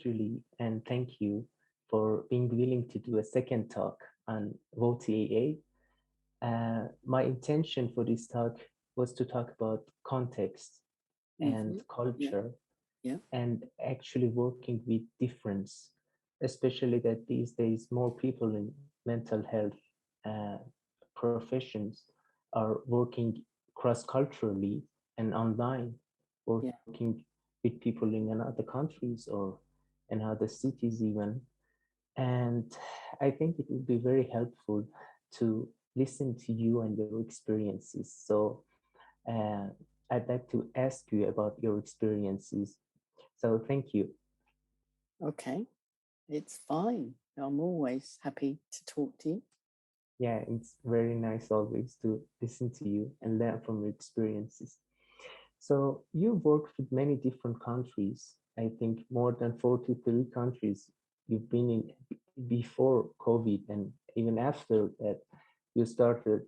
Julie, and thank you for being willing to do a second talk on WOTAA. My intention for this talk was to talk about context and Yeah, culture yeah, and actually working with difference, especially that these days more people in mental health uh, professions are working cross-culturally and online, yeah. working with people in another countries or in other cities even. And I think it would be very helpful to listen to you and your experiences. So uh, I'd like to ask you about your experiences. So thank you. Okay, it's fine. I'm always happy to talk to you. Yeah, it's very nice always to listen to you and learn from your experiences. So you worked with many different countries. I think more than 43 countries you've been in before COVID, and even after that, you started.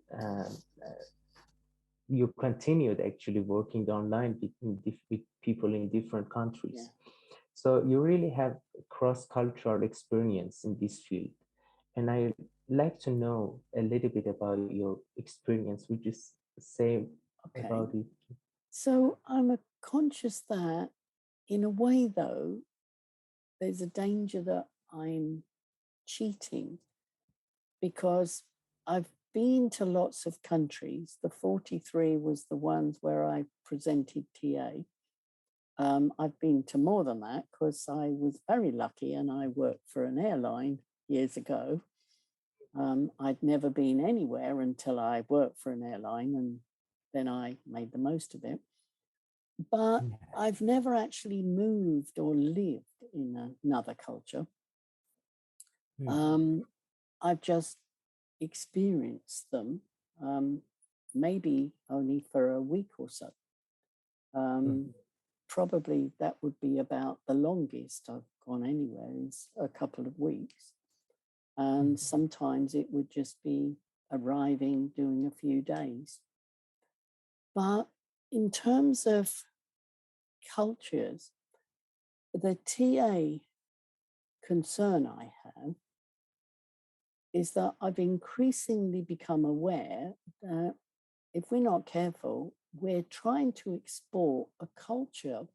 You continued actually working online with people in different countries. Yeah. So you really have cross-cultural experience in this field. And I like to know a little bit about your experience. Would you say Okay. about it? So I'm a conscious that, in a way, though, there's a danger that I'm cheating because I've been to lots of countries. The 43 was the ones where I presented TA. I've been to more than that because I was very lucky and I worked for an airline years ago. I'd never been anywhere until I worked for an airline and then I made the most of it. But I've never actually moved or lived in another culture. Mm, Um, I've just experienced them, um, maybe only for a week or so. mm, Um, Probably that would be about the longest I've gone anywhere is a couple of weeks. mm, And sometimes it would just be arriving, doing a few days. But in terms of cultures, the TA concern I have is that I've increasingly become aware that if we're not careful, we're trying to export a culture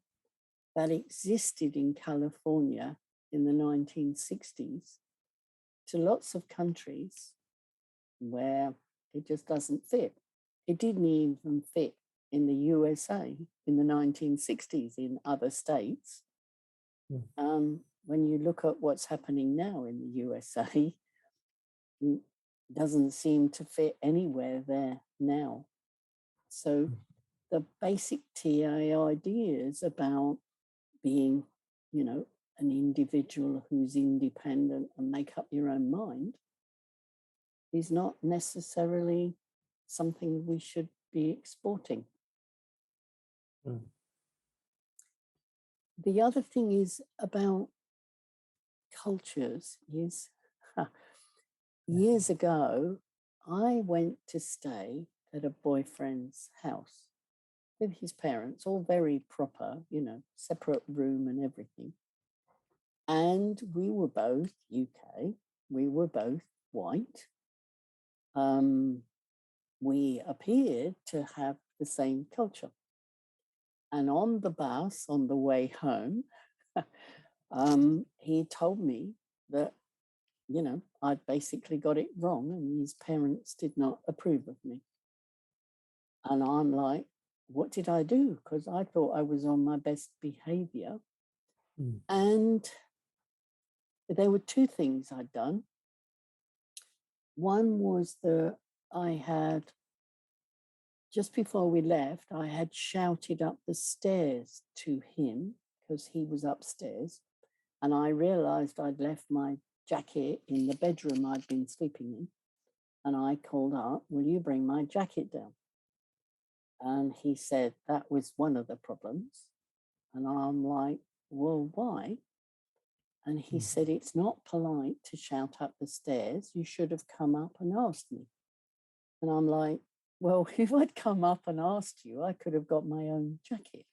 that existed in California in the 1960s to lots of countries where it just doesn't fit. It didn't even fit in the USA in the 1960s in other states. mm, When you look at what's happening now in the USA, it doesn't seem to fit anywhere there now. So mm, the basic TA ideas about being, you know, an individual who's independent and make up your own mind is not necessarily something we should be exporting. mm, The other thing is about cultures is yeah, years ago, I went to stay at a boyfriend's house with his parents, all very proper, you know, separate room and everything. And we were both UK, we were both white. Um, we appeared to have the same culture. And on the bus on the way home, he told me that, you know, I'd basically got it wrong and his parents did not approve of me. And I'm like, what did I do? Because I thought I was on my best behavior. mm, And there were two things I'd done. One was that I had, just before we left, I had shouted up the stairs to him because he was upstairs. And I realized I'd left my jacket in the bedroom I'd been sleeping in. And I called up, will you bring my jacket down? And he said that was one of the problems. And I'm like, well, why? And he mm, said, it's not polite to shout up the stairs. You should have come up and asked me. And I'm like, well, if I'd come up and asked you, I could have got my own jacket.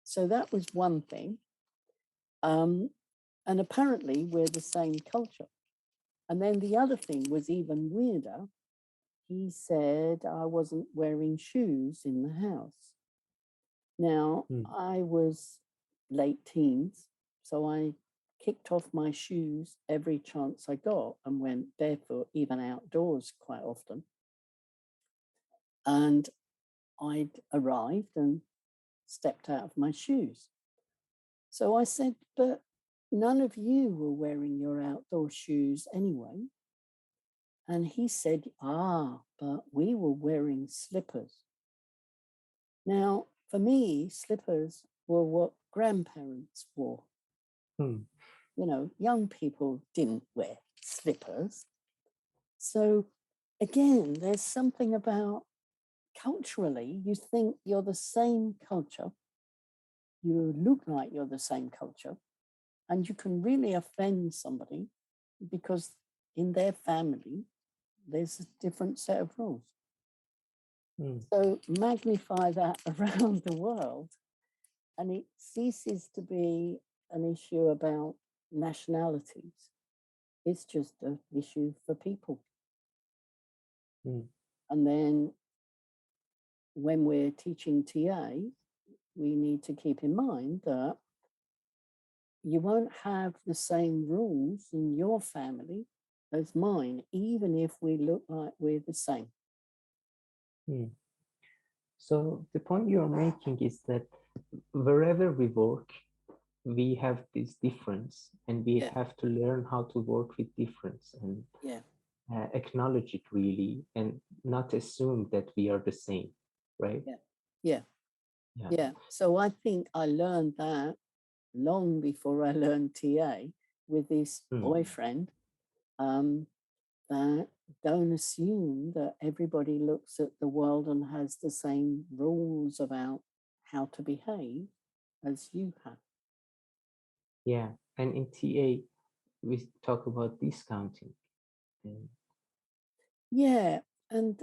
So that was one thing. And apparently we're the same culture. And then the other thing was even weirder. He said I wasn't wearing shoes in the house. Now, I was late teens, so I kicked off my shoes every chance I got and went barefoot, even outdoors quite often. And I'd arrived and stepped out of my shoes. So I said, but none of you were wearing your outdoor shoes anyway. And he said, but we were wearing slippers. Now, for me, slippers were what grandparents wore. You know, young people didn't wear slippers. So again, there's something about culturally, you think you're the same culture, you look like you're the same culture, and you can really offend somebody because in their family, there's a different set of rules. So magnify that around the world, and it ceases to be an issue about nationalities. It's just an issue for people. And then when we're teaching TA, we need to keep in mind that you won't have the same rules in your family as mine, even if we look like we're the same. So the point you're making is that wherever we work, we have this difference, and we have to learn how to work with difference and acknowledge it really, and not assume that we are the same, right? Yeah. So I think I learned that long before I learned TA with this boyfriend, that don't assume that everybody looks at the world and has the same rules about how to behave as you have. Yeah, and in TA, we talk about discounting. Yeah, and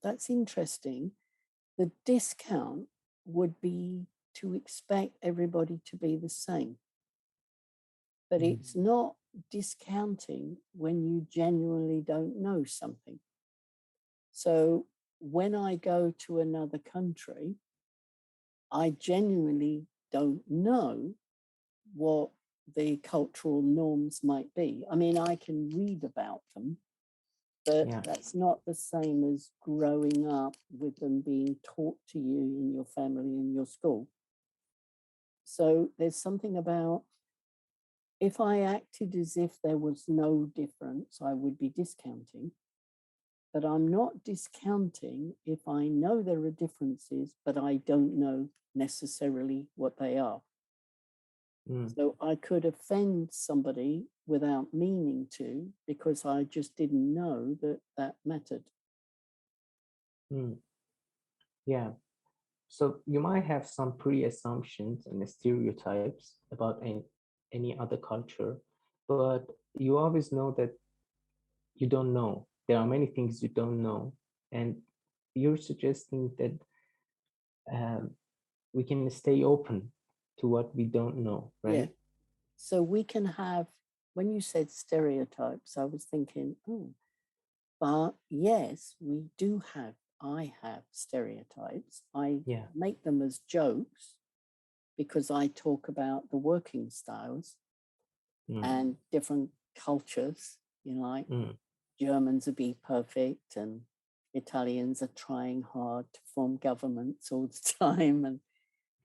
that's interesting. The discount would be to expect everybody to be the same. But it's not discounting when you genuinely don't know something. So when I go to another country, I genuinely don't know what the cultural norms might be. I mean, I can read about them, but that's not the same as growing up with them being taught to you in your family and your school. So there's something about, if I acted as if there was no difference, I would be discounting. But I'm not discounting if I know there are differences, but I don't know necessarily what they are. So I could offend somebody without meaning to, because I just didn't know that that mattered. Yeah. So you might have some pre-assumptions and stereotypes about any other culture, but you always know that you don't know. There are many things you don't know, and you're suggesting that we can stay open to what we don't know, right? Yeah. So we can have, when you said stereotypes, I was thinking, but yes, I have stereotypes. I make them as jokes because I talk about the working styles and different cultures, you know, like Germans are be perfect and Italians are trying hard to form governments all the time, and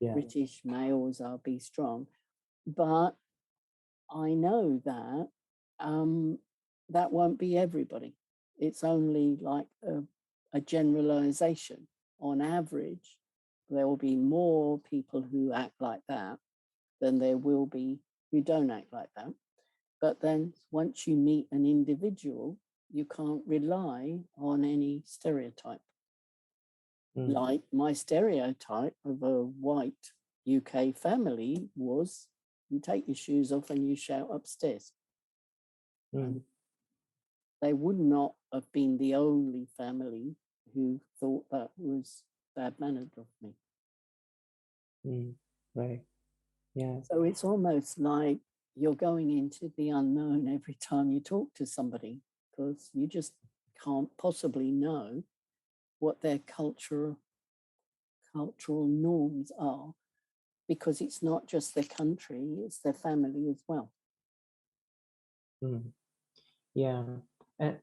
British males are be strong. But I know that that won't be everybody. It's only like a generalization. On average, there will be more people who act like that than there will be who don't act like that. But then once you meet an individual, you can't rely on any stereotype. Like my stereotype of a white UK family was, you take your shoes off and you shout upstairs. And they would not have been the only family who thought that was bad mannered of me. Right. Yeah. So it's almost like you're going into the unknown every time you talk to somebody, because you just can't possibly know what their cultural norms are, because it's not just their country, it's their family as well. Mm. Yeah. And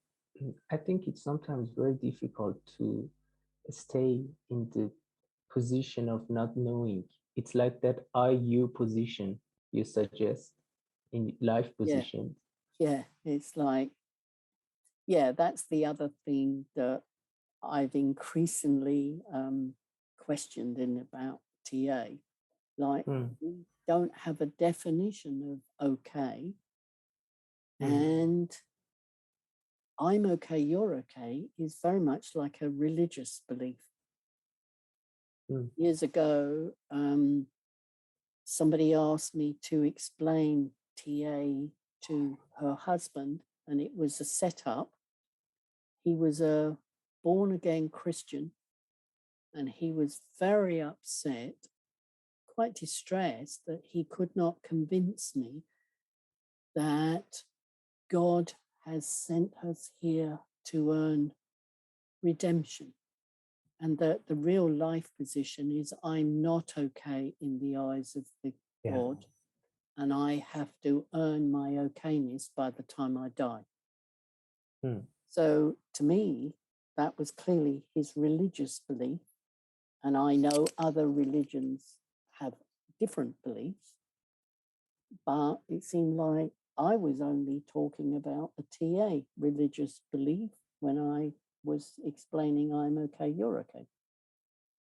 I think it's sometimes very difficult to stay in the position of not knowing. It's like that IU position you suggest in life Yeah, positions. yeah. It's like, yeah, that's the other thing that I've increasingly questioned in about TA. Like, Mm, we don't have a definition of okay, mm, and I'm okay, you're okay is very much like a religious belief. mm, Years ago, somebody asked me to explain TA to her husband, and it was a setup. He was a born again Christian, and he was very upset, quite distressed that he could not convince me that God has sent us here to earn redemption, and that the real life position is I'm not okay in the eyes of the yeah. God, and I have to earn my okayness by the time I die. Mm, So to me, that was clearly his religious belief. And I know other religions have different beliefs, but it seemed like I was only talking about a TA religious belief when I was explaining I'm okay, you're okay.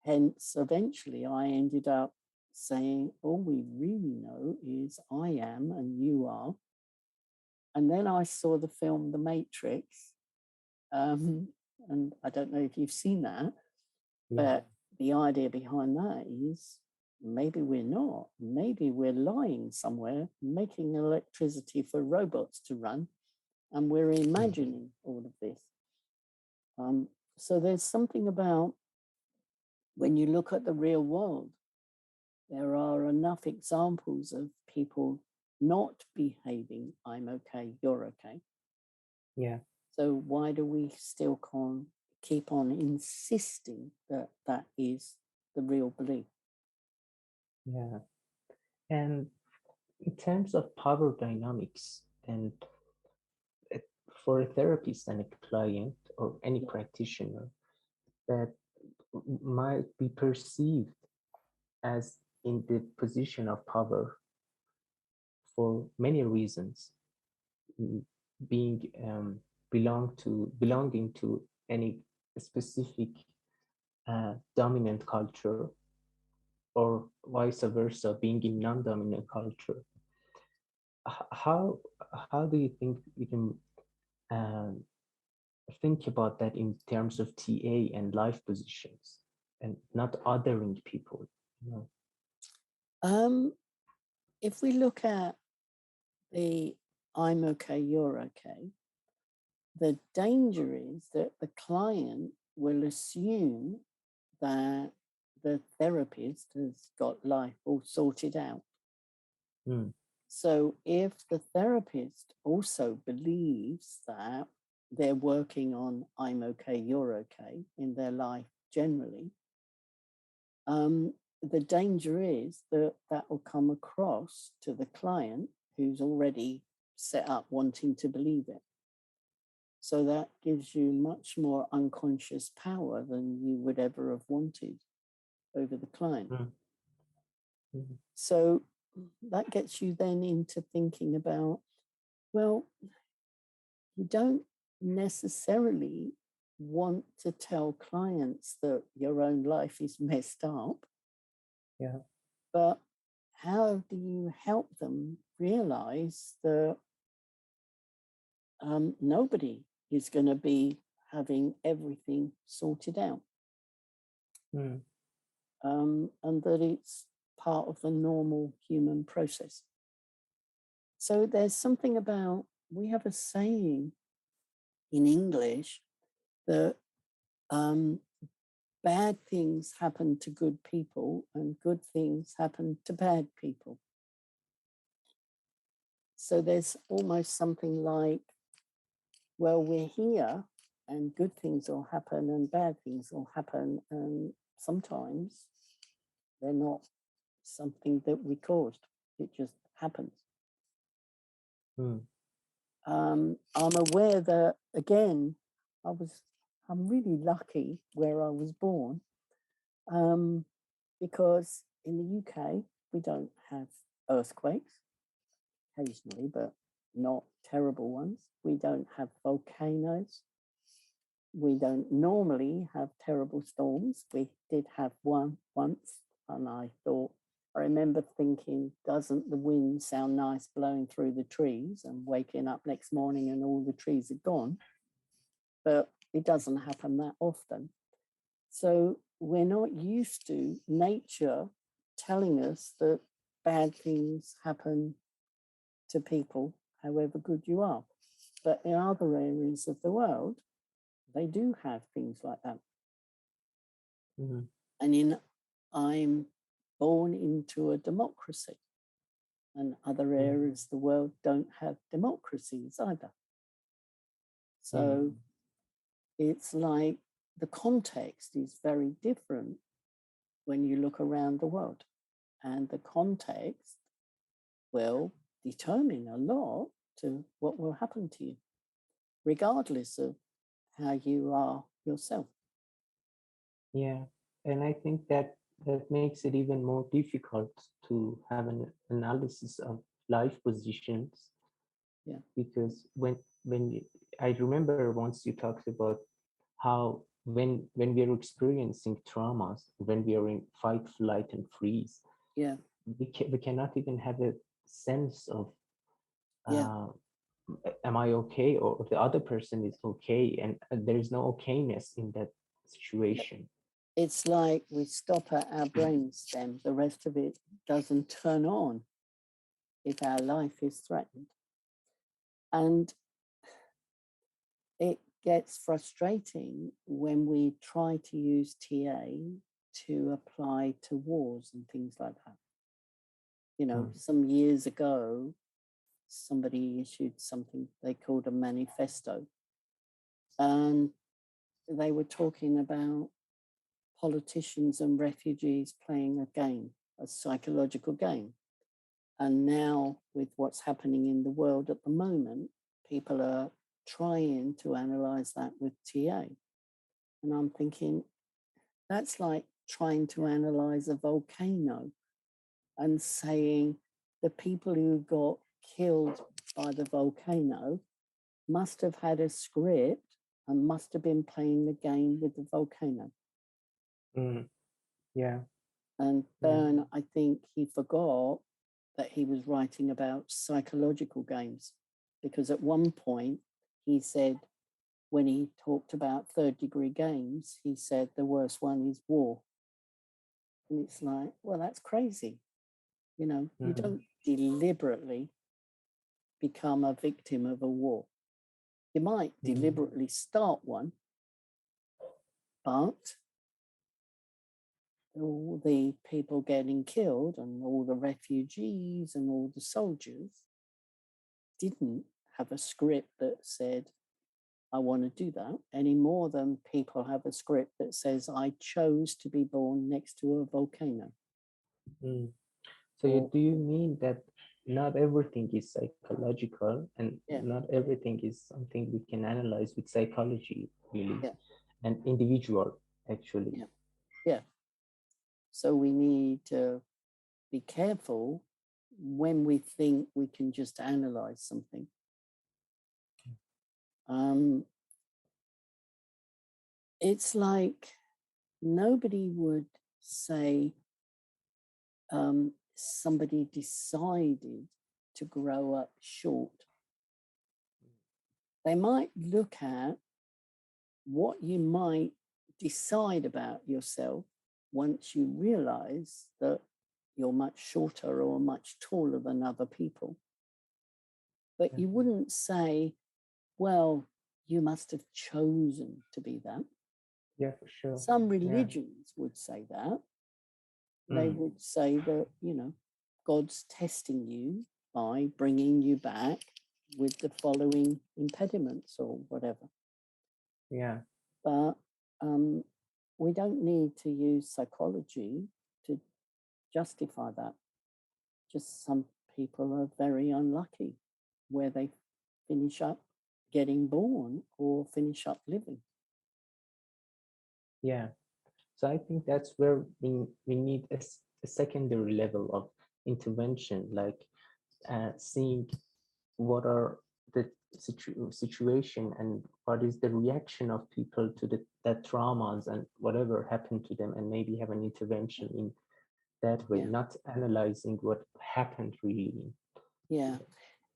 Hence, eventually I ended up saying, all we really know is I am and you are. And then I saw the film The Matrix. And I don't know if you've seen that, yeah. but the idea behind that is maybe we're not. Maybe we're lying somewhere, making electricity for robots to run, and we're Mm, imagining all of this. So there's something about when you look at the real world, there are enough examples of people not behaving, I'm okay, you're okay. yeah. So why do we still keep on insisting that that is the real belief? Yeah. And in terms of power dynamics, and uh, for a therapist and a client or any Yeah. practitioner, that might be perceived as in the position of power for many reasons, mm, being belonging to any specific dominant culture, or vice versa, being in non-dominant culture. How how do you think we can um, think about that in terms of TA and life positions, and not othering people? You know? Um, if we look at the I'm okay, you're okay, the danger is that the client will assume that the therapist has got life all sorted out. Mm, So if the therapist also believes that they're working on I'm okay, you're okay in their life generally, um, the danger is that that will come across to the client who's already set up wanting to believe it. So that gives you much more unconscious power than you would ever have wanted over the client. mm, mm, So that gets you then into thinking about, well, you don't necessarily want to tell clients that your own life is messed up, yeah. but how do you help them realize that nobody is going to be having everything sorted out, Mm, and that it's part of the normal human process? So there's something about, we have a saying in English that um, bad things happen to good people and good things happen to bad people. So there's almost something like, well, we're here and good things will happen and bad things will happen. And sometimes they're not something that we caused. It just happens. Mm. I'm aware that, again, I'm really lucky where I was born, because in the UK, we don't have earthquakes, occasionally, but not terrible ones. We don't have volcanoes. We don't normally have terrible storms. We did have one once, and I remember thinking, doesn't the wind sound nice blowing through the trees, and waking up next morning and all the trees are gone? But it doesn't happen that often. So we're not used to nature telling us that bad things happen to people, however good you are. But in other areas of the world, they do have things like that. Mm. And I'm born into a democracy, and other areas of the world don't have democracies either. So it's like the context is very different when you look around the world, and the context will determine a lot to what will happen to you, regardless of how you are yourself. Yeah, and I think that makes it even more difficult to have an analysis of life positions. Yeah. Because I remember once you talked about how when we are experiencing traumas, when we are in fight, flight, and freeze, Yeah. we cannot even have a sense of Yeah. am I okay, or if the other person is okay, and there is no okayness in that situation. It's like we stop at our brainstem. The rest of it doesn't turn on if our life is threatened. And it gets frustrating when we try to use TA to apply to wars and things like that. You know, some years ago, somebody issued something they called a manifesto. And they were talking about politicians and refugees playing a game, a psychological game. And now, with what's happening in the world at the moment, people are trying to analyze that with TA. And I'm thinking, that's like trying to analyze a volcano and saying the people who got killed by the volcano must have had a script and must have been playing the game with the volcano. Yeah. And Byrne, I think he forgot that he was writing about psychological games, because at one point he said, when he talked about third-degree games, he said the worst one is war. And it's like, well, that's crazy. You know, you don't deliberately become a victim of a war. You might deliberately start one, but all the people getting killed and all the refugees and all the soldiers didn't have a script that said, I want to do that, any more than people have a script that says, I chose to be born next to a volcano. So do you mean that not everything is psychological, and not everything is something we can analyze with psychology, really, and individual, actually? Yeah. So we need to be careful when we think we can just analyze something. It's like nobody would say somebody decided to grow up short. They might look at what you might decide about yourself once you realize that you're much shorter or much taller than other people. But you wouldn't say, well, you must have chosen to be that. Yeah, for sure. Some religions would say that. They would say that, you know, God's testing you by bringing you back with the following impediments or whatever. Yeah. But we don't need to use psychology to justify that. Just some people are very unlucky where they finish up getting born or finish up living. Yeah. So I think that's where we need a secondary level of intervention, like seeing what are the situation and what is the reaction of people to that traumas and whatever happened to them, and maybe have an intervention in that way, Yeah. not analyzing what happened really. Yeah.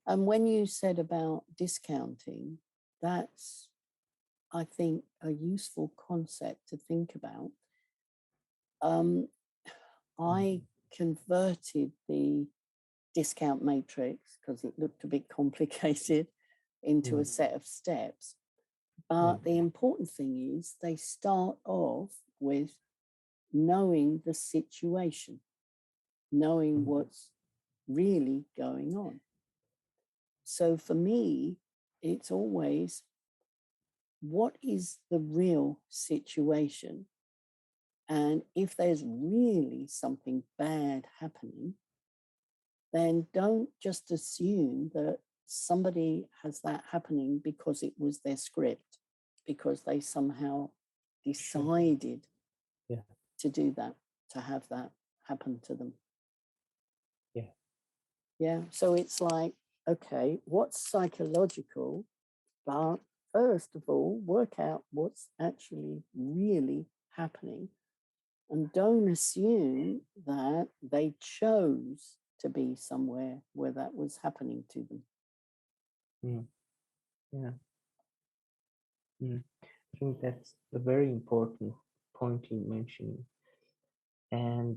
And when you said about discounting, that's, I think, a useful concept to think about. I converted the discount matrix, because it looked a bit complicated, into a set of steps. But the important thing is they start off with knowing the situation, knowing what's really going on. So for me, it's always, what is the real situation? And if there's really something bad happening, then don't just assume that somebody has that happening because it was their script, because they somehow decided to do that, to have that happen to them. Yeah. Yeah. So it's like, okay, what's psychological? But first of all, work out what's actually really happening. And don't assume that they chose to be somewhere where that was happening to them. Yeah. I think that's a very important point you mentioned. And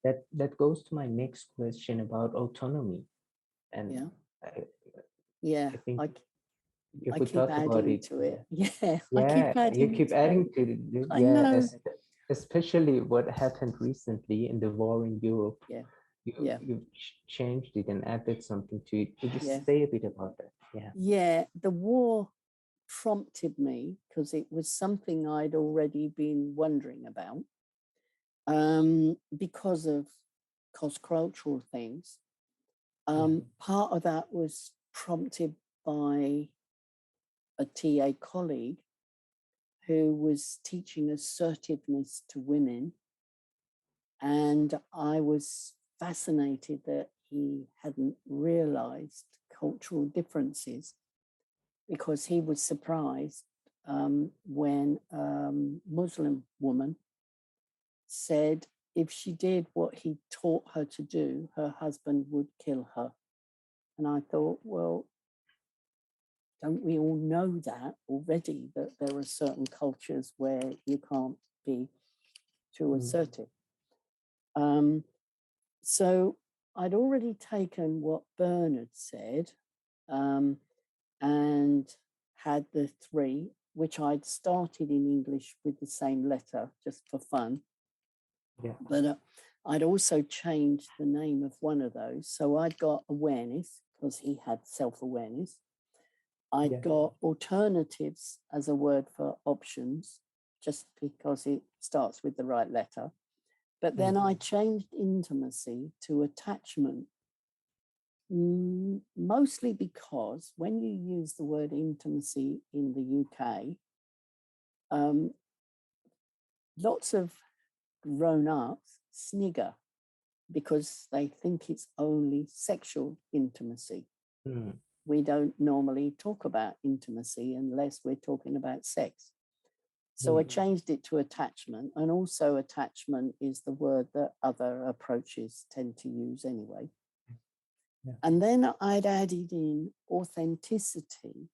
that goes to my next question about autonomy. And I think if we talk about it, to it. Yeah, yeah, I keep adding you keep adding to it. I Yeah, know. especially what happened recently in the war in Europe. Yeah. You changed it and added something to it. Could you Yeah. say a bit about that? Yeah. Yeah, the war prompted me, because it was something I'd already been wondering about, because of cross-cultural things. Part of that was prompted by a TA colleague who was teaching assertiveness to women. And I was fascinated that he hadn't realized cultural differences, because he was surprised when a Muslim woman said if she did what he taught her to do, her husband would kill her. And I thought, well, don't we all know that already, that there are certain cultures where you can't be too assertive? So I'd already taken what Bernard said and had the 3, which I'd started in English with the same letter just for fun. Yeah. But I'd also changed the name of one of those. So I'd got awareness, because he had self-awareness. I'd got alternatives as a word for options, just because it starts with the right letter. But then I changed intimacy to attachment, mostly because when you use the word intimacy in the UK, lots of grown-ups snigger because they think it's only sexual intimacy. We don't normally talk about intimacy unless we're talking about sex. So I changed it to attachment, and also attachment is the word that other approaches tend to use anyway. And then I'd added in authenticity,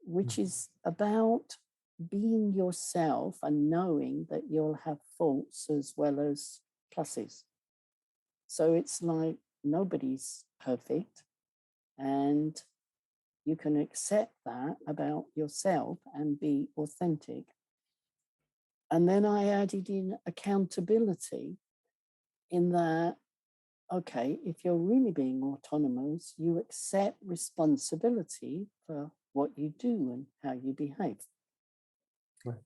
which is about being yourself and knowing that you'll have faults as well as pluses. So it's like nobody's perfect, and you can accept that about yourself and be authentic. And then I added in accountability, in that okay, if you're really being autonomous, you accept responsibility for what you do and how you behave. Right.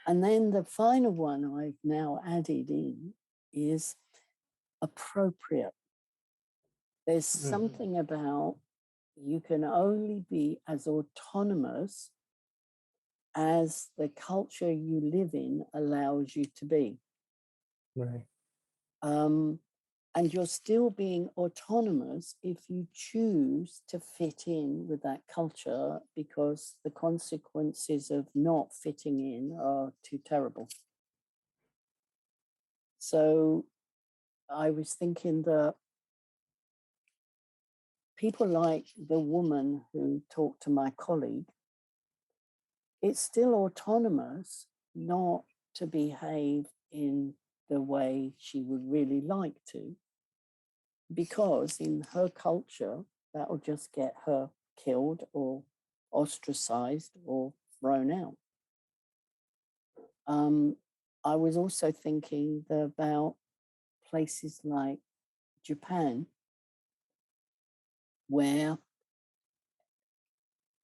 And then the final one I've now added in is appropriate. There's something about you can only be as autonomous as the culture you live in allows you to be. Right. And you're still being autonomous if you choose to fit in with that culture, because the consequences of not fitting in are too terrible. So I was thinking that people like the woman who talked to my colleague, it's still autonomous not to behave in the way she would really like to, because in her culture, that'll just get her killed or ostracized or thrown out. I was also thinking about places like Japan, where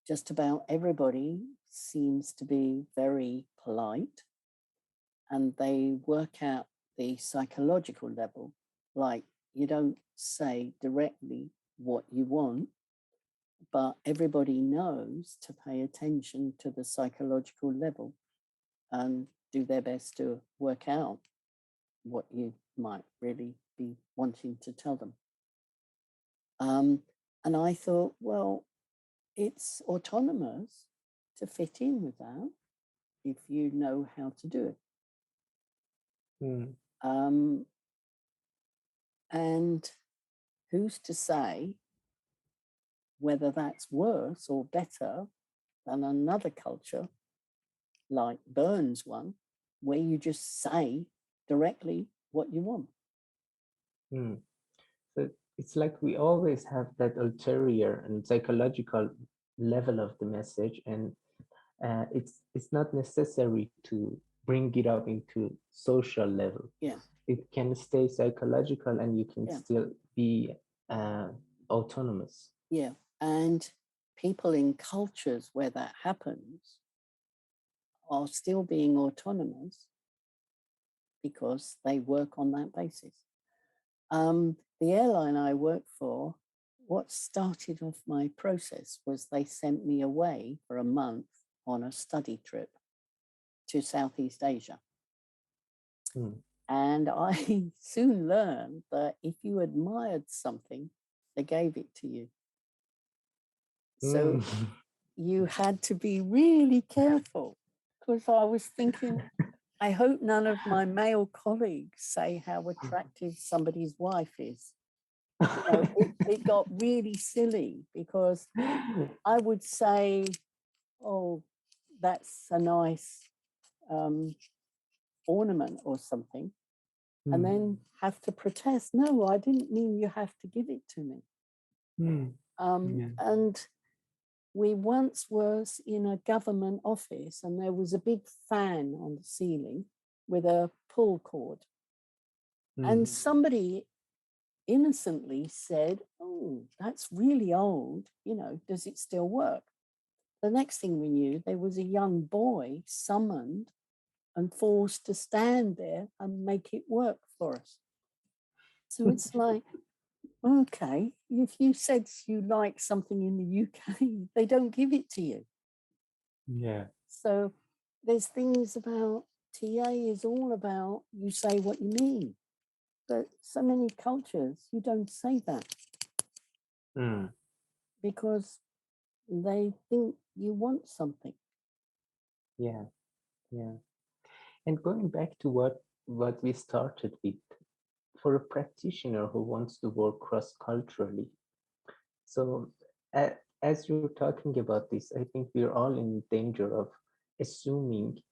just about everybody seems to be very polite, and they work out the psychological level. Like, you don't say directly what you want, but everybody knows to pay attention to the psychological level and do their best to work out what you might really be wanting to tell them. And I thought, well, it's autonomous to fit in with that if you know how to do it. And who's to say whether that's worse or better than another culture like Burns' one, where you just say directly what you want? So it's like we always have that ulterior and psychological level of the message, and it's not necessary to bring it out into social level. Yeah. It can stay psychological, and you can Yeah. still be autonomous. Yeah. And people in cultures where that happens are still being autonomous because they work on that basis. The airline I worked for, what started off my process was they sent me away for a month on a study trip to Southeast Asia. And I soon learned that if you admired something, they gave it to you. So you had to be really careful, because I was thinking, I hope none of my male colleagues say how attractive somebody's wife is. You know, it got really silly, because I would say, oh, that's a nice ornament or something, and then have to protest. No, I didn't mean you have to give it to me. And we once was in a government office, and there was a big fan on the ceiling with a pull cord. And somebody innocently said, oh, that's really old. You know, does it still work? The next thing we knew, there was a young boy summoned and forced to stand there and make it work for us. So it's like, okay, if you said you like something in the UK, they don't give it to you. Yeah. So there's things about TA is all about you say what you mean. But so many cultures, you don't say that because they think you want something. Yeah. Yeah. And going back to what we started with, for a practitioner who wants to work cross-culturally, so as you're talking about this, I think we're all in danger of assuming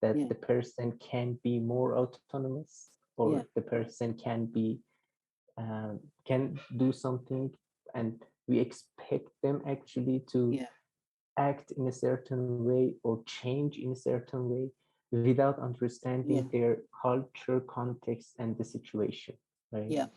that the person can be more autonomous, or the person can do something, and we expect them actually to act in a certain way or change in a certain way without understanding their culture, context, and the situation, right? Yeah.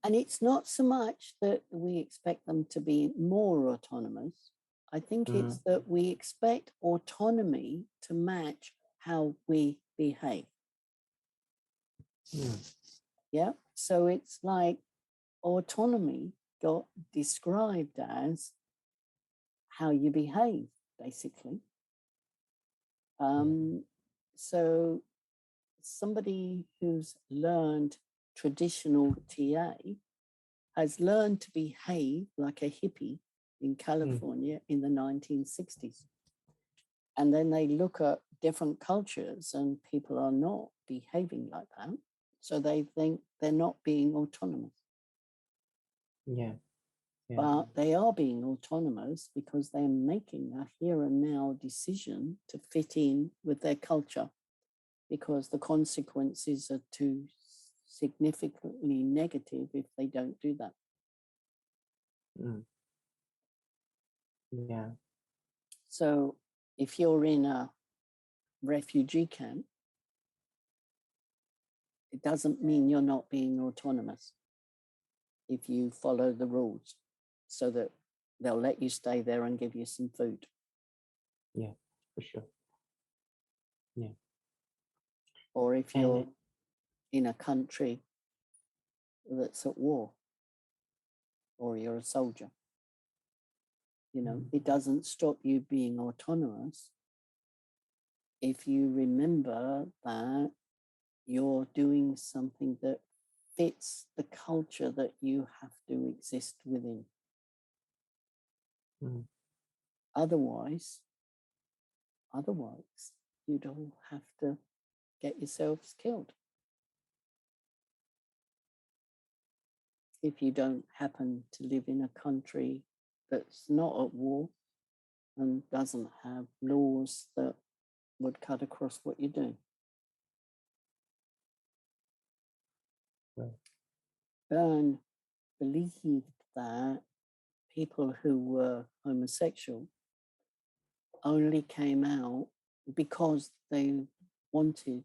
And it's not so much that we expect them to be more autonomous. I think it's that we expect autonomy to match how we behave. Yeah. So it's like autonomy got described as how you behave, basically. So somebody who's learned traditional TA has learned to behave like a hippie in California in the 1960s. And then they look at different cultures and people are not behaving like that. So they think they're not being autonomous. Yeah. But they are being autonomous because they're making a here and now decision to fit in with their culture, because the consequences are too significantly negative if they don't do that. Yeah. So if you're in a refugee camp, it doesn't mean you're not being autonomous if you follow the rules, so that they'll let you stay there and give you some food. Yeah, for sure. Yeah. Or if you're in a country that's at war, or you're a soldier, it doesn't stop you being autonomous if you remember that you're doing something that fits the culture that you have to exist within. Otherwise, you'd all have to get yourselves killed. If you don't happen to live in a country that's not at war and doesn't have laws that would cut across what you're doing. Right. Byrne believed that people who were homosexual only came out because they wanted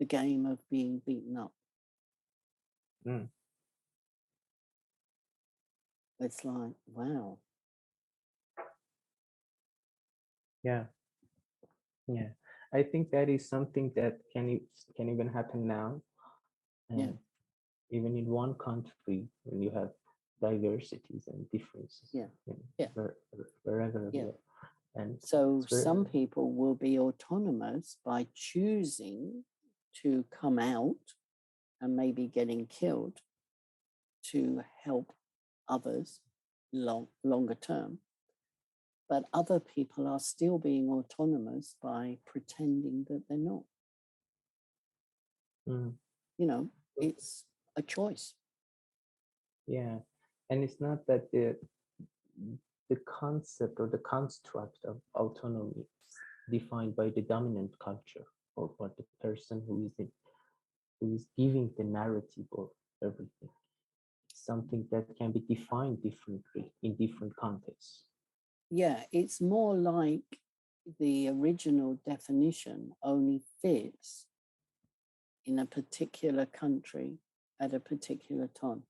the game of being beaten up. It's like, wow. Yeah. Yeah. I think that is something that can even happen now. And even in one country, when you have diversities and differences. Wherever you are. And so some people will be autonomous by choosing to come out and maybe getting killed to help others longer term. But other people are still being autonomous by pretending that they're not. It's a choice. Yeah. And it's not that the concept or the construct of autonomy is defined by the dominant culture or by the person who is giving the narrative of everything. It's something that can be defined differently in different contexts. Yeah, it's more like the original definition only fits in a particular country at a particular time.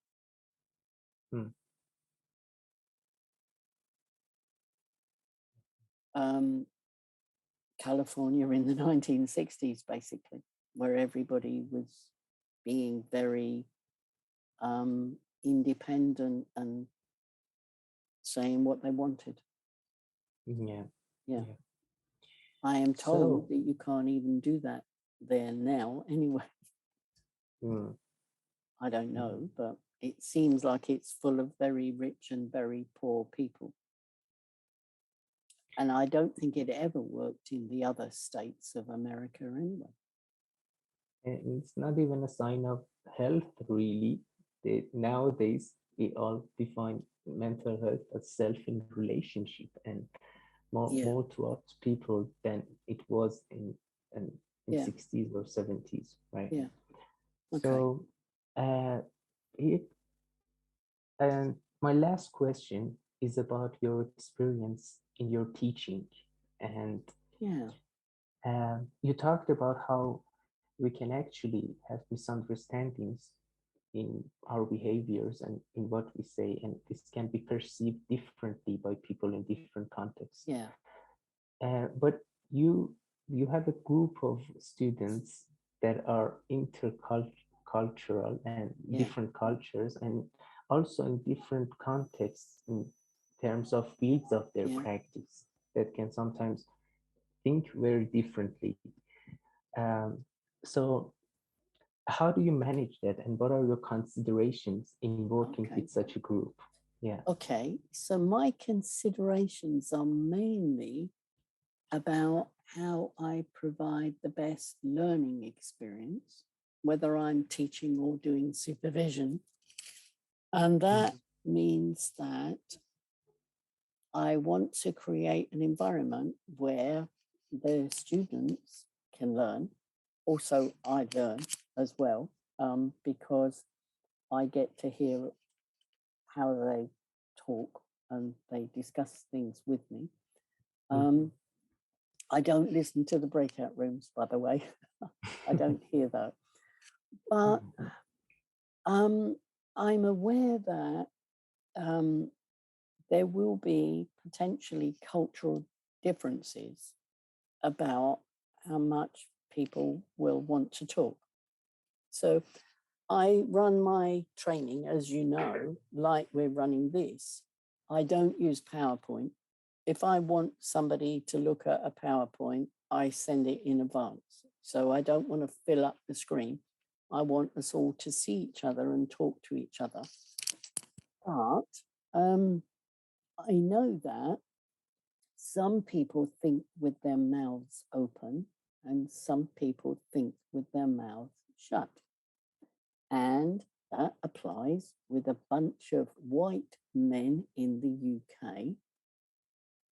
California in the 1960s, basically, where everybody was being very independent and saying what they wanted. Yeah. I am told that you can't even do that there now anyway. I don't know, but it seems like it's full of very rich and very poor people. And I don't think it ever worked in the other states of America anyway. And it's not even a sign of health, really. Nowadays, we all define mental health as self in relationship and more towards people than it was in 60s or 70s, right? Yeah. Okay. So, and my last question is about your experience in your teaching. And you talked about how we can actually have misunderstandings in our behaviors and in what we say, and this can be perceived differently by people in different contexts. Yeah. But you have a group of students that are intercultural and Yeah. different cultures, and also in different contexts in terms of fields of their Yeah. practice that can sometimes think very differently. Um, so how do you manage that, and what are your considerations in working with Okay. such a group? Yeah. Okay. So my considerations are mainly about how I provide the best learning experience, whether I'm teaching or doing supervision. And that means that I want to create an environment where the students can learn. Also, I learn as well, because I get to hear how they talk and they discuss things with me. Mhm. I don't listen to the breakout rooms, by the way. I don't hear that. But um, I'm aware that um, there will be potentially cultural differences about how much people will want to talk. So I run my training, as you know, like we're running this. I don't use PowerPoint. If I want somebody to look at a PowerPoint, I send it in advance. So I don't want to fill up the screen. I want us all to see each other and talk to each other. But I know that some people think with their mouths open and some people think with their mouths shut. And that applies with a bunch of white men in the UK.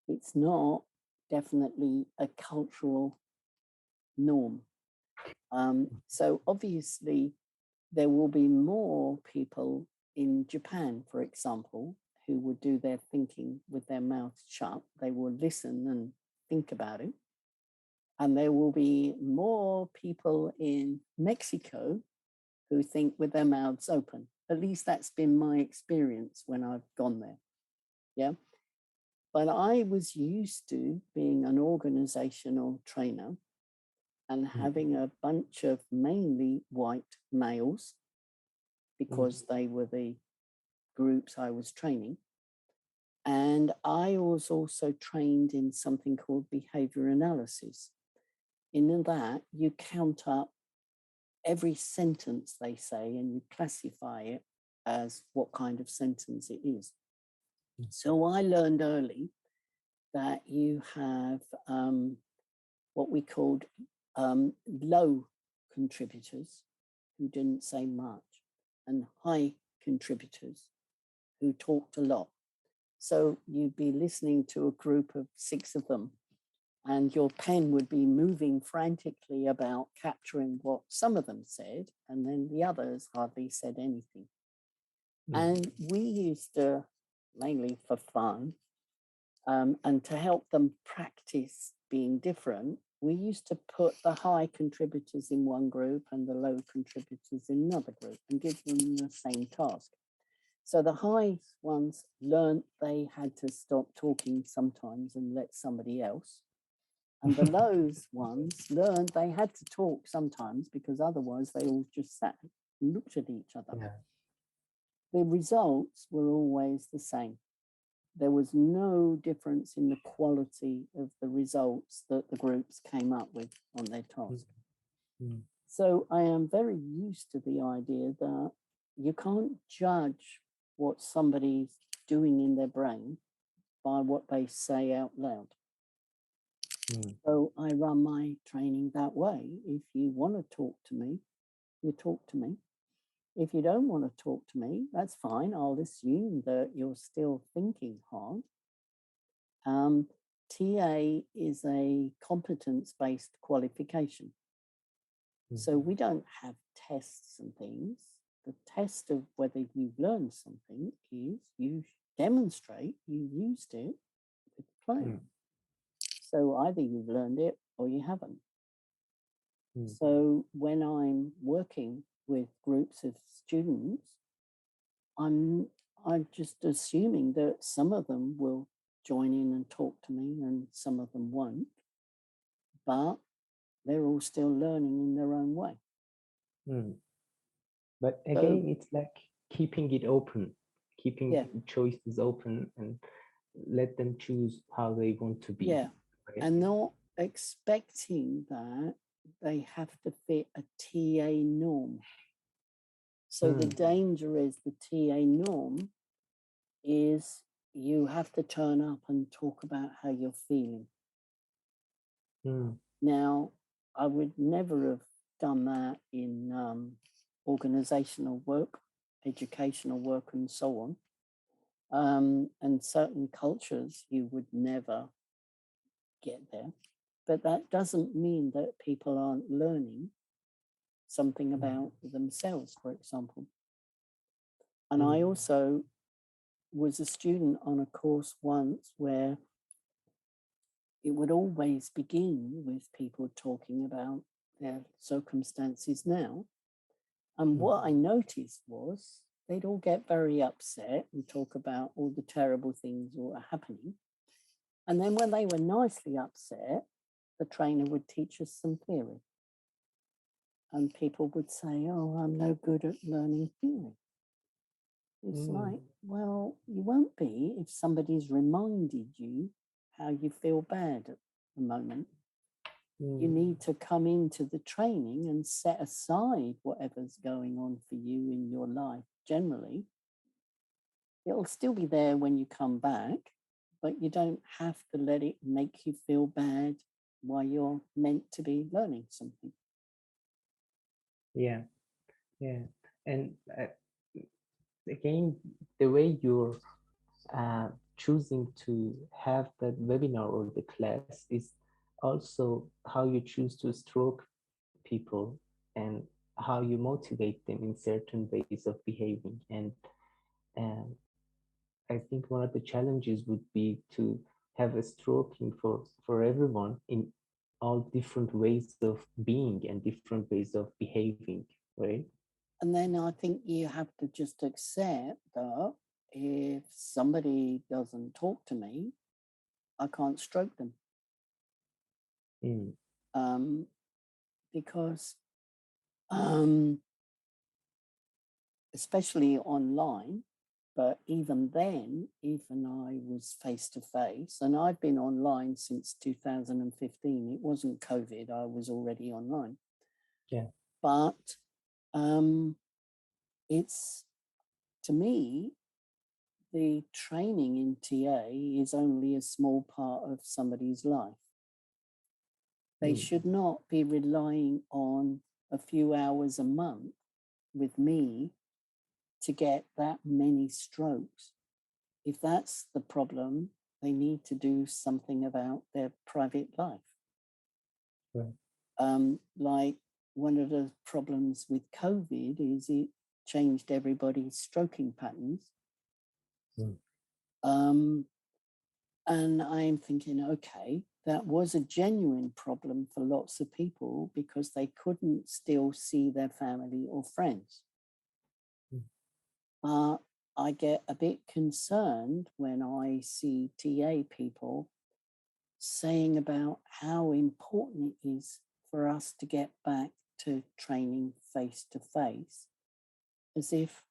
It's not definitely a cultural norm. So obviously, there will be more people in Japan, for example, who would do their thinking with their mouths shut. They will listen and think about it. And there will be more people in Mexico who think with their mouths open. At least that's been my experience when I've gone there. Yeah. But I was used to being an organizational trainer and having a bunch of mainly white males because they were the groups I was training. And I was also trained in something called behavior analysis. In that, you count up every sentence they say and you classify it as what kind of sentence it is. So I learned early that you have what we called low contributors who didn't say much and high contributors who talked a lot. So you'd be listening to a group of 6 of them and your pen would be moving frantically about capturing what some of them said, and then the others hardly said anything. And we used to, mainly for fun, and to help them practice being different, we used to put the high contributors in one group and the low contributors in another group and give them the same task. So the high ones learned they had to stop talking sometimes and let somebody else. And the lows ones learned they had to talk sometimes because otherwise they all just sat and looked at each other. Yeah. The results were always the same. There was no difference in the quality of the results that the groups came up with on their task. So I am very used to the idea that you can't judge what somebody's doing in their brain by what they say out loud. So I run my training that way. If you want to talk to me, you talk to me. If you don't want to talk to me, that's fine. I'll assume that you're still thinking hard. TA is a competence-based qualification. So we don't have tests and things. The test of whether you've learned something is you demonstrate you used it with play. So either you've learned it or you haven't. So when I'm working with groups of students, I'm just assuming that some of them will join in and talk to me and some of them won't, but they're all still learning in their own way. But So, again, it's like keeping it open, keeping choices open, and let them choose how they want to be. Right? And not expecting that they have to fit a TA norm. So the danger is the TA norm is you have to turn up and talk about how you're feeling. Now, I would never have done that in organizational work, educational work, and so on. And certain cultures, you would never get there. But that doesn't mean that people aren't learning something about themselves, for example. And I also was a student on a course once where it would always begin with people talking about their circumstances now. And what I noticed was they'd all get very upset and talk about all the terrible things that were happening. And then when they were nicely upset, the trainer would teach us some theory. And people would say, oh, I'm no good at learning theory. It's like, well, you won't be if somebody's reminded you how you feel bad at the moment. You need to come into the training and set aside whatever's going on for you in your life generally. It'll still be there when you come back, but you don't have to let it make you feel bad while you're meant to be learning something. Yeah. And again, the way you're choosing to have that webinar or the class is also how you choose to stroke people and how you motivate them in certain ways of behaving. And I think one of the challenges would be to have a stroking for everyone in all different ways of being and different ways of behaving, right? And then I think you have to just accept that if somebody doesn't talk to me, I can't stroke them. Because especially online, but even then, even I was face to face, and I've been online since 2015. It wasn't COVID, I was already online. Yeah. But it's, to me, the training in TA is only a small part of somebody's life. They should not be relying on a few hours a month with me to get that many strokes. If that's the problem, they need to do something about their private life. Right. Like one of the problems with COVID is it changed everybody's stroking patterns. And I'm thinking, okay, that was a genuine problem for lots of people because they couldn't still see their family or friends. But I get a bit concerned when I see TA people saying about how important it is for us to get back to training face to face, as if,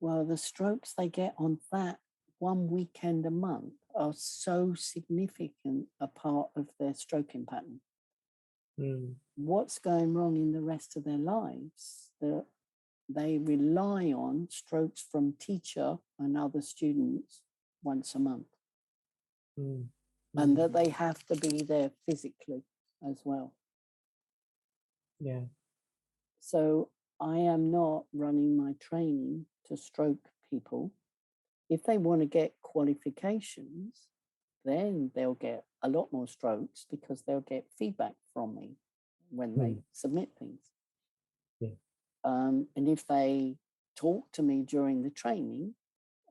well, the strokes they get on that one weekend a month are so significant a part of their stroking pattern. What's going wrong in the rest of their lives that they rely on strokes from teacher and other students once a month? And that they have to be there physically as well. Yeah. So I am not running my training to stroke people. If they want to get qualifications, then they'll get a lot more strokes because they'll get feedback from me when they submit things. Yeah. And if they talk to me during the training,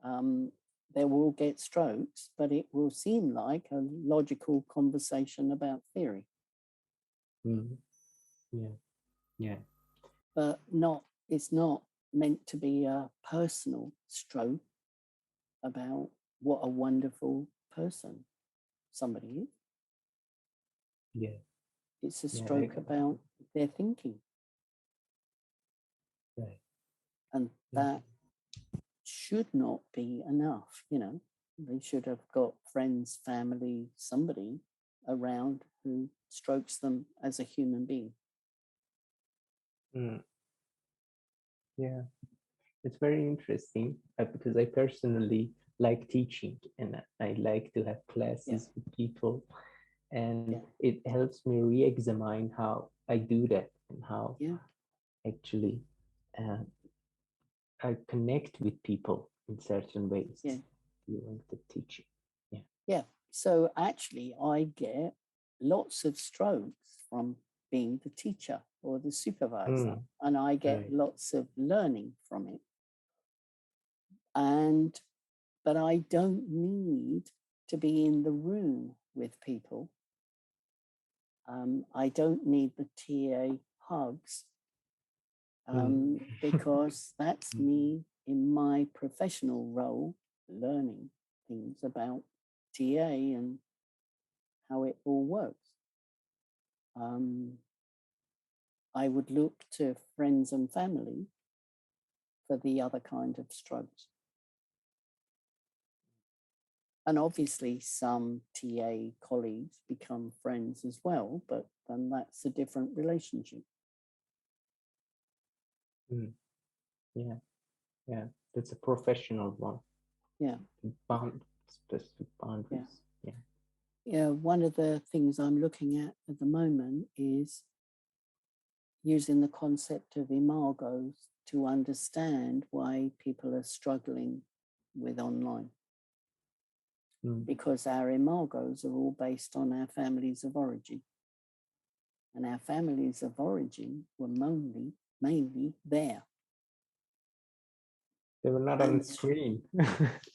they will get strokes, but it will seem like a logical conversation about theory. Yeah. But not it's not meant to be a personal stroke about what a wonderful person somebody is. Yeah. It's a Yeah. stroke about their thinking. Right. And Yeah. that should not be enough, you know. They should have got friends, family, somebody around who strokes them as a human being. Mm. Yeah. It's very interesting because I personally like teaching and I like to have Yeah, classes with people, and yeah, it helps me re-examine how I do that and how yeah, actually uh, I connect with people in certain ways yeah, during the teaching. Yeah. yeah. So actually, I get lots of strokes from being the teacher or the supervisor, Mm, and I get right. lots of learning from it. And but I don't need to be in the room with people. I don't need the TA hugs Mm. because that's me in my professional role learning things about TA and how it all works. I would look to friends and family for the other kind of strokes. And obviously, some TA colleagues become friends as well, but then that's a different relationship. Mm. Yeah. Yeah. That's a professional one. Yeah, Bound specific yeah. boundaries. Yeah. Yeah, one of the things I'm looking at the moment is using the concept of imagoes to understand why people are struggling with online. Mm. Because our imagoes are all based on our families of origin. And our families of origin were mainly there. They were not on And the screen.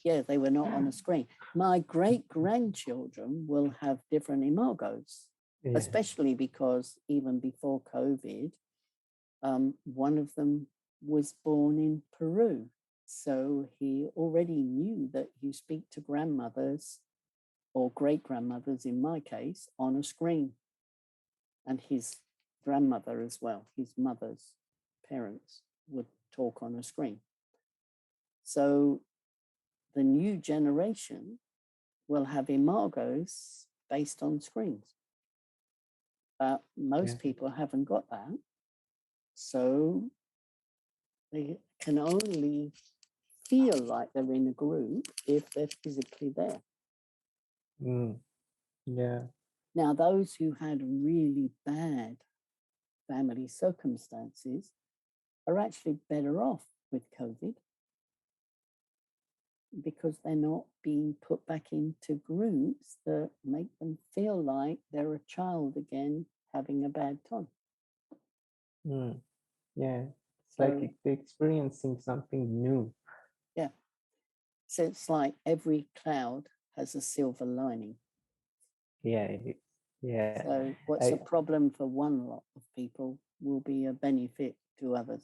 yeah, they were not on a screen. My great grandchildren will have different imagos, Yeah. especially because even before COVID, one of them was born in Peru. So he already knew that you speak to grandmothers or great grandmothers, in my case, on a screen. And his grandmother as well, his mother's parents, would talk on a screen. So the new generation will have imagos based on screens. But most Yeah. people haven't got that. So they can only feel like they're in a group if they're physically there. Mm. Yeah. Now, those who had really bad family circumstances are actually better off with COVID because they're not being put back into groups that make them feel like they're a child again having a bad time. Mm. Yeah. It's like So, experiencing something new. yeah. So it's like every cloud has a silver lining. Yeah. Yeah. So what's a problem for one lot of people will be a benefit to others.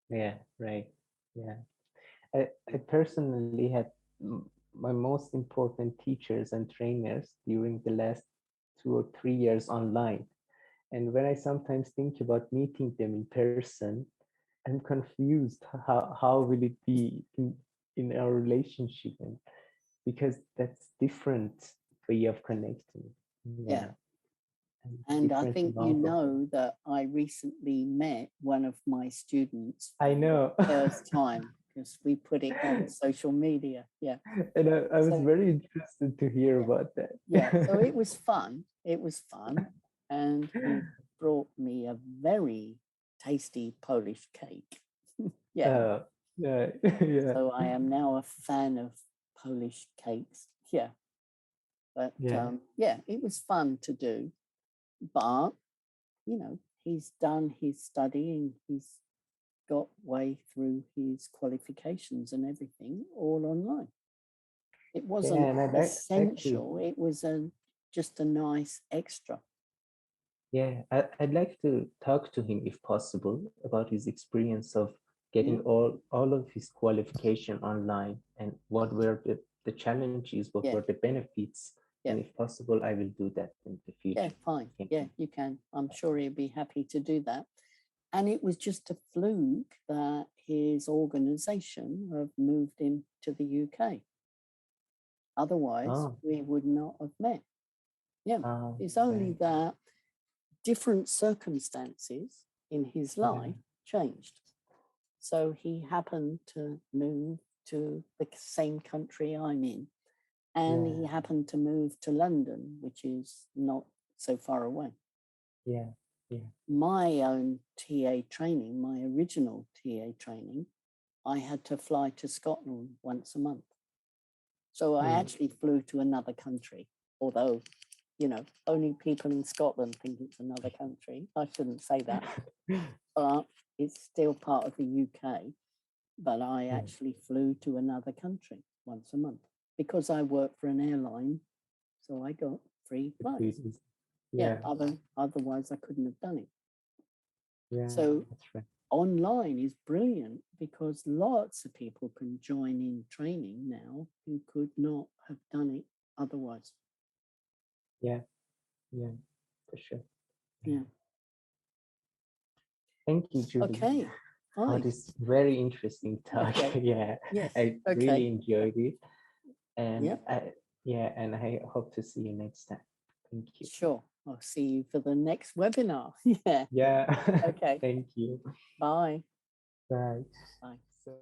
Yeah. Right. Yeah. I personally had my most important teachers and trainers during the last 2 or 3 years online. And when I sometimes think about meeting them in person, I'm confused how will it be in our relationship, and because that's different way of connecting. Yeah. Yeah. And And I different think you amount of, know that I recently met one of my students I know. first time because we put it on social media. Yeah. And I was So very interested to hear yeah, about that. yeah. So it was fun. It was fun. And he brought me a very tasty Polish cake. Yeah. Yeah. Yeah. So I am now a fan of Polish cakes. Yeah. But Yeah. yeah, it was fun to do. But, you know, he's done his studying, he's got way through his qualifications and everything all online. It Yeah. wasn't And I actually, essential, it was just a nice extra. Yeah, I'd like to talk to him if possible about his experience of getting Yeah, all of his qualification online and what were the challenges, what yeah, were the benefits, and yeah, if possible, I will do that in the yeah, future. fine. Thank Yeah, you. you can. I'm sure he'd be happy to do that. And it was just a fluke that his organization have moved him to the UK. Otherwise, Oh, we would not have met. Yeah, it's only right. that different circumstances in his Yeah, life changed. So he happened to move to the same country I'm in, and he yeah, happened to move to London, which is not so far away. yeah, yeah. My own TA training, my original TA training, I had to fly to Scotland once a month. So I Mm. actually flew to another country, although, only people in Scotland think it's another country. I shouldn't say that, but it's still part of the UK. But I Yeah, actually flew to another country once a month because I work for an airline. So I got free it flights. is. Yeah, Yeah, otherwise I couldn't have done it. yeah, So that's right. online is brilliant because lots of people can join in training now who could not have done it otherwise. Yeah, yeah, for sure. Yeah. Yeah. Thank you, Julie, Okay. for Fine. this very interesting talk. Okay. Yeah, Yes. I really Okay. enjoyed it. And Yeah. yeah, and I hope to see you next time. Thank you. Sure. I'll see you for the next webinar. Yeah. Yeah, Okay. thank you. Bye. Bye. Bye. So